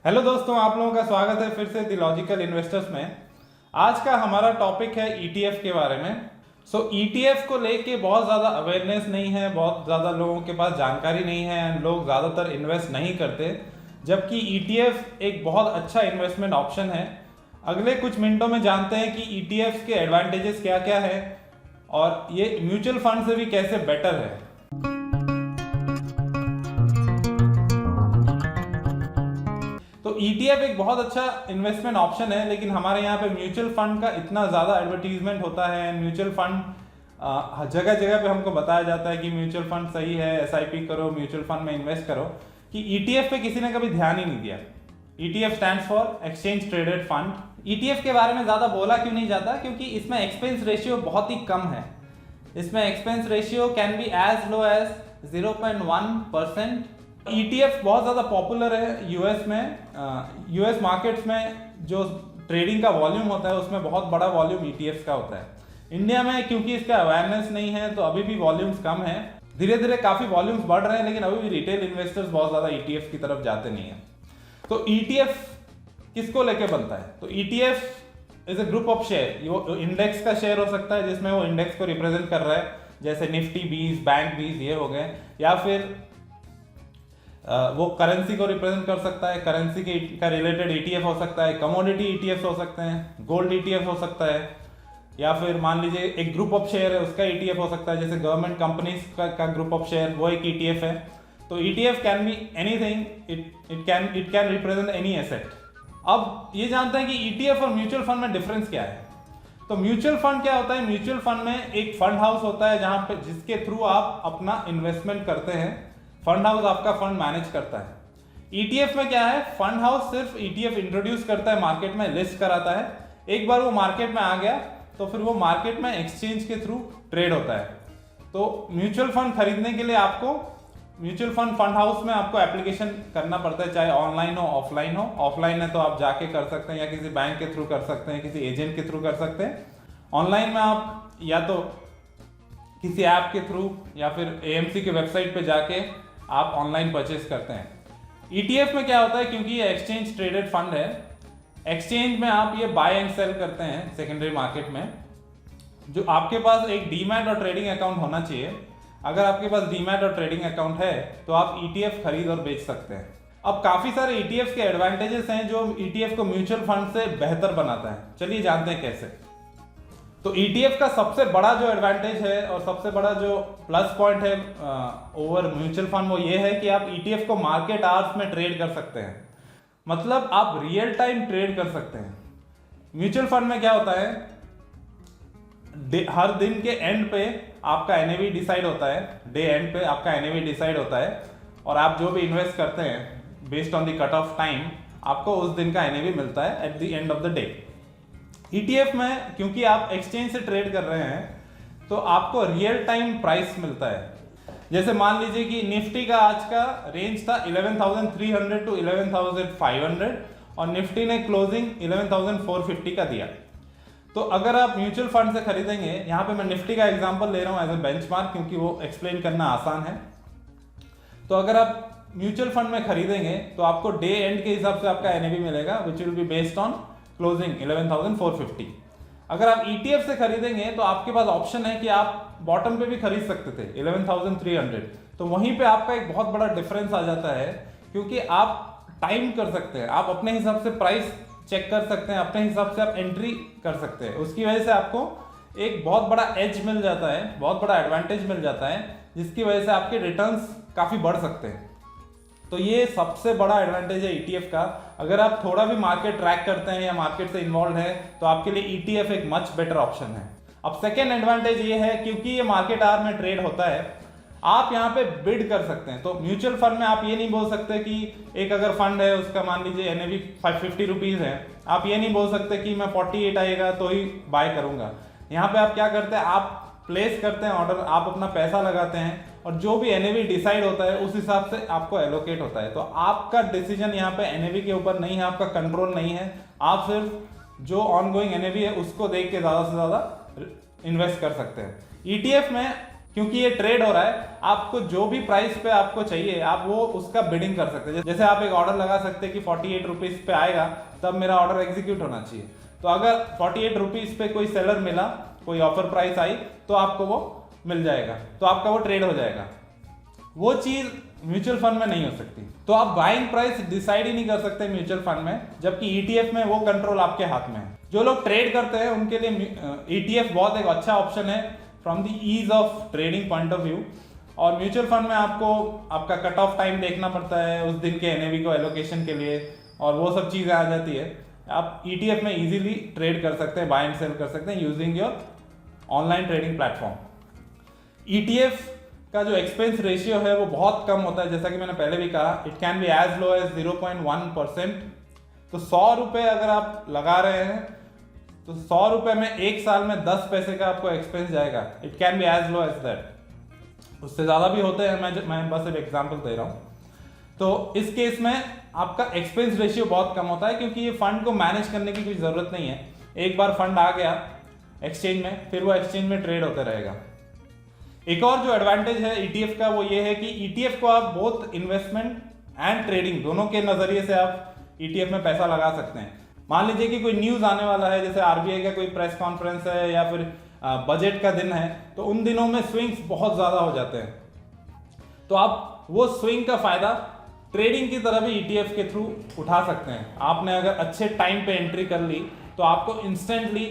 Hello दोस्तों, आप लोगों का स्वागत है फिर से द लॉजिकल इन्वेस्टर्स में। आज का हमारा टॉपिक है ईटीएफ के बारे में। ईटीएफ को लेके बहुत ज़्यादा अवेयरनेस नहीं है, बहुत ज़्यादा लोगों के पास जानकारी नहीं है, लोग ज़्यादातर इन्वेस्ट नहीं करते, जबकि ईटीएफ एक बहुत अच्छा इन्वेस्टमेंट ऑप्शन है। अगले कुछ मिनटों में जानते हैं कि ईटीएफ के एडवांटेजेस क्या क्या है और ये म्यूचुअल फंड से भी कैसे बेटर है। तो ईटीएफ एक बहुत अच्छा इन्वेस्टमेंट ऑप्शन है, लेकिन हमारे यहाँ पे म्यूचुअल फंड का इतना ज़्यादा एडवर्टीजमेंट होता है। म्यूचुअल फंड जगह जगह पे हमको बताया जाता है कि म्यूचुअल फंड सही है, एसआईपी करो, म्यूचुअल फंड में इन्वेस्ट करो, कि ईटीएफ पे किसी ने कभी ध्यान ही नहीं दिया। ETF stands for exchange traded fund. ETF के बारे में ज़्यादा बोला क्यों नहीं जाता? क्योंकि इसमें एक्सपेंस रेशियो बहुत ही कम है। इसमें expense ratio can be as low as 0.1%। ETF बहुत ज़्यादा पॉपुलर है यूएस में। यूएस मार्केट्स में जो ट्रेडिंग का वॉल्यूम होता है उसमें बहुत बड़ा वॉल्यूम ईटीएफ का होता है। इंडिया में क्योंकि इसका अवेयरनेस नहीं है तो अभी भी वॉल्यूम्स कम है। धीरे धीरे काफ़ी वॉल्यूम्स बढ़ रहे हैं, लेकिन अभी भी रिटेल इन्वेस्टर्स बहुत ज़्यादा ईटीएफ की तरफ जाते नहीं हैं। तो ईटीएफ किसको लेके बनता है? तो ETF is a group of share. वो इंडेक्स का शेयर हो सकता है जिसमें वो इंडेक्स को रिप्रेजेंट कर रहा है, जैसे निफ्टी 20, बैंक 20 ये हो गए, या फिर वो करेंसी को रिप्रेजेंट कर सकता है, करेंसी के का रिलेटेड ईटीएफ हो सकता है, कमोडिटी ईटीएफ हो सकते हैं, गोल्ड ईटीएफ हो सकता है, या फिर मान लीजिए एक ग्रुप ऑफ शेयर है उसका ईटीएफ हो सकता है, जैसे गवर्नमेंट कंपनीज का ग्रुप ऑफ शेयर वो एक ईटीएफ है। तो ETF can be anything, it can represent any asset. अब ये जानते हैं कि ईटीएफ और म्यूचुअल फंड में डिफरेंस क्या है। तो म्यूचुअल फंड क्या होता है? म्यूचुअल फंड में एक फंड हाउस होता है जहां पे जिसके थ्रू आप अपना इन्वेस्टमेंट करते हैं। फंड हाउस आपका फंड मैनेज करता है। ईटीएफ में क्या है? फंड हाउस सिर्फ ईटीएफ इंट्रोड्यूस करता है, मार्केट में लिस्ट कराता है। एक बार वो मार्केट में आ गया तो फिर वो मार्केट में एक्सचेंज के थ्रू ट्रेड होता है। तो म्यूचुअल फंड खरीदने के लिए आपको म्यूचुअल फंड हाउस में आपको एप्लीकेशन करना पड़ता है, चाहे ऑनलाइन हो ऑफलाइन हो। ऑफलाइन है तो आप जाके कर सकते हैं, या किसी बैंक के थ्रू कर सकते हैं, किसी एजेंट के थ्रू कर सकते हैं। ऑनलाइन में आप या तो किसी ऐप के थ्रू या फिर एएमसी के वेबसाइट पे जाके आप ऑनलाइन परचेस करते हैं। ईटीएफ में क्या होता है? क्योंकि ये एक्सचेंज ट्रेडेड फंड है, एक्सचेंज में आप ये बाय एंड सेल करते हैं सेकेंडरी मार्केट में। जो आपके पास एक डीमैट और ट्रेडिंग अकाउंट होना चाहिए। अगर आपके पास डीमैट और ट्रेडिंग अकाउंट है तो आप ईटीएफ खरीद और बेच सकते हैं। अब काफ़ी सारे ईटीएफ के एडवांटेजेस हैं जो ईटीएफ को म्यूचुअल फंड से बेहतर बनाता है। चलिए जानते हैं कैसे। तो ईटीएफ का सबसे बड़ा जो एडवांटेज है और सबसे बड़ा जो प्लस पॉइंट है ओवर म्यूचुअल फंड, वो ये है कि आप ईटीएफ को मार्केट आवर्स में ट्रेड कर सकते हैं। मतलब आप रियल टाइम ट्रेड कर सकते हैं। म्यूचुअल फंड में क्या होता है? हर दिन के एंड पे आपका एनएवी डिसाइड होता है, डे एंड पे आपका एनएवी डिसाइड होता है, और आप जो भी इन्वेस्ट करते हैं based on the cut off time आपको उस दिन का एनएवी मिलता है at the end of the day. ETF में क्योंकि आप एक्सचेंज से ट्रेड कर रहे हैं तो आपको रियल टाइम प्राइस मिलता है। जैसे मान लीजिए कि निफ्टी का आज का रेंज था 11,300 टू 11,500 और निफ्टी ने क्लोजिंग 11,450 का दिया। तो अगर आप म्यूचुअल फंड से खरीदेंगे, यहाँ पे मैं निफ्टी का एग्जांपल ले रहा हूँ एज ए बेंचमार्क क्योंकि वो एक्सप्लेन करना आसान है। तो अगर आप म्यूचुअल फंड में खरीदेंगे तो आपको डे एंड के हिसाब से आपका एनएवी मिलेगा which will be based on closing 11,450। अगर आप ईटीएफ से खरीदेंगे तो आपके पास ऑप्शन है कि आप बॉटम पे भी खरीद सकते थे 11,300। तो वहीं पे आपका एक बहुत बड़ा डिफरेंस आ जाता है, क्योंकि आप टाइम कर सकते हैं, आप अपने हिसाब से प्राइस चेक कर सकते हैं, अपने हिसाब से आप एंट्री कर सकते हैं। उसकी वजह से आपको एक बहुत बड़ा एज मिल जाता है, बहुत बड़ा एडवांटेज मिल जाता है, जिसकी वजह से आपके रिटर्न्स काफ़ी बढ़ सकते हैं। तो ये सबसे बड़ा एडवांटेज है ईटीएफ का। अगर आप थोड़ा भी मार्केट ट्रैक करते हैं या मार्केट से इन्वॉल्व है तो आपके लिए ईटीएफ एक मच बेटर ऑप्शन है। अब सेकेंड एडवांटेज ये है, क्योंकि ये मार्केट आवर में ट्रेड होता है, आप यहाँ पे बिड कर सकते हैं। तो म्यूचुअल फंड में आप ये नहीं बोल सकते कि एक अगर फंड है उसका मान लीजिए एनएवी 550 रुपीज़ है, आप ये नहीं बोल सकते कि मैं 48 आएगा तो ही बाय करूँगा। यहाँ पे आप क्या करते हैं? आप प्लेस करते हैं ऑर्डर, आप अपना पैसा लगाते हैं और जो भी एनएवी डिसाइड होता है उस हिसाब से आपको एलोकेट होता है। तो आपका डिसीजन यहाँ पे एनएवी के ऊपर नहीं है, आपका कंट्रोल नहीं है। आप सिर्फ जो ऑन गोइंग एनएवी है उसको देख के ज़्यादा से ज़्यादा इन्वेस्ट कर सकते हैं। ईटीएफ में क्योंकि ये ट्रेड हो रहा है, आपको जो भी प्राइस पे आपको चाहिए आप वो उसका बिडिंग कर सकते हैं। जैसे आप एक ऑर्डर लगा सकते हैं कि 48 रुपीज पे आएगा, तब मेरा ऑर्डर एग्जीक्यूट होना चाहिए। तो अगर 48 रुपीज पे कोई सेलर मिला, कोई ऑफर प्राइस आई, तो आपको वो मिल जाएगा, तो आपका वो ट्रेड हो जाएगा। वो चीज म्यूचुअल फंड में नहीं हो सकती। तो आप बाइंग प्राइस डिसाइड ही नहीं कर सकते म्यूचुअल फंड में, जबकि ईटीएफ में वो कंट्रोल आपके हाथ में है। जो लोग ट्रेड करते हैं उनके लिए ईटीएफ बहुत एक अच्छा ऑप्शन है from the ease of trading point of view. और म्यूचुअल फंड में आपको आपका कट ऑफ टाइम देखना पड़ता है उस दिन के एनएवी को एलोकेशन के लिए, और वो सब चीजें आ जाती है। आप ईटीएफ में इजीली ट्रेड कर सकते हैं, बाय एंड सेल कर सकते हैं using your online trading platform. ETF का जो एक्सपेंस रेशियो है वो बहुत कम होता है, जैसा कि मैंने पहले भी कहा, it can be as low as 0.1%। तो 100 रुपये अगर आप लगा रहे हैं तो 100 रुपये में एक साल में 10 पैसे का आपको एक्सपेंस जाएगा। It can be as low as that, उससे ज़्यादा भी होते हैं, मैं बस एक एग्जाम्पल दे रहा हूँ। तो इस केस में आपका एक्सपेंस रेशियो बहुत कम होता है, क्योंकि ये फंड को मैनेज करने की कोई ज़रूरत नहीं है। एक बार फंड आ गया एक्सचेंज में, फिर वो एक्सचेंज में ट्रेड होता रहेगा। एक और जो एडवांटेज है ईटीएफ का वो ये है कि ईटीएफ को आप बोथ इन्वेस्टमेंट एंड ट्रेडिंग दोनों के नजरिए से आप ईटीएफ में पैसा लगा सकते हैं। मान लीजिए कि कोई न्यूज आने वाला है, जैसे आरबीआई का कोई प्रेस कॉन्फ्रेंस है या फिर बजट का दिन है, तो उन दिनों में स्विंग्स बहुत ज्यादा हो जाते हैं। तो आप वो स्विंग का फायदा ट्रेडिंग की तरह भी ईटीएफ के थ्रू उठा सकते हैं। आपने अगर अच्छे टाइम पे एंट्री कर ली तो आपको इंस्टेंटली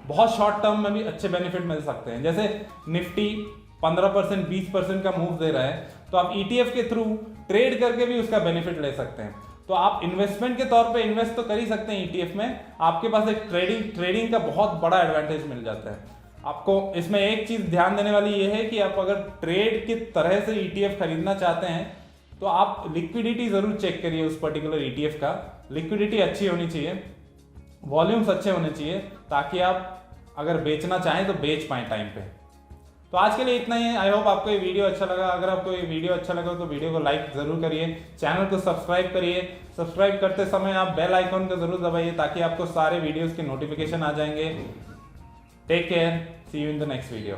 बहुत शॉर्ट टर्म में भी अच्छे बेनिफिट मिल सकते हैं। जैसे निफ्टी 15% 20% का मूव दे रहा है, तो आप ईटीएफ के थ्रू ट्रेड करके भी उसका बेनिफिट ले सकते हैं। तो आप इन्वेस्टमेंट के तौर पे इन्वेस्ट तो कर ही सकते हैं ईटीएफ में, आपके पास एक ट्रेडिंग का बहुत बड़ा एडवांटेज मिल जाता है। आपको इसमें एक चीज ध्यान देने वाली ये है कि आप अगर ट्रेड की तरह से ईटीएफ खरीदना चाहते हैं तो आप लिक्विडिटी जरूर चेक करिए उस पर्टिकुलर ईटीएफ का। लिक्विडिटी अच्छी होनी चाहिए, वॉल्यूम्स अच्छे होने चाहिए, ताकि आप अगर बेचना चाहें तो बेच पाएं टाइम पे। तो आज के लिए इतना ही है। आई होप आपको ये वीडियो अच्छा लगा। अगर आपको ये वीडियो अच्छा लगा तो वीडियो को लाइक जरूर करिए, चैनल को सब्सक्राइब करिए। सब्सक्राइब करते समय आप बेल आइकॉन को जरूर दबाइए ताकि आपको सारे वीडियोस के नोटिफिकेशन आ जाएंगे। Take care, see you in the next video.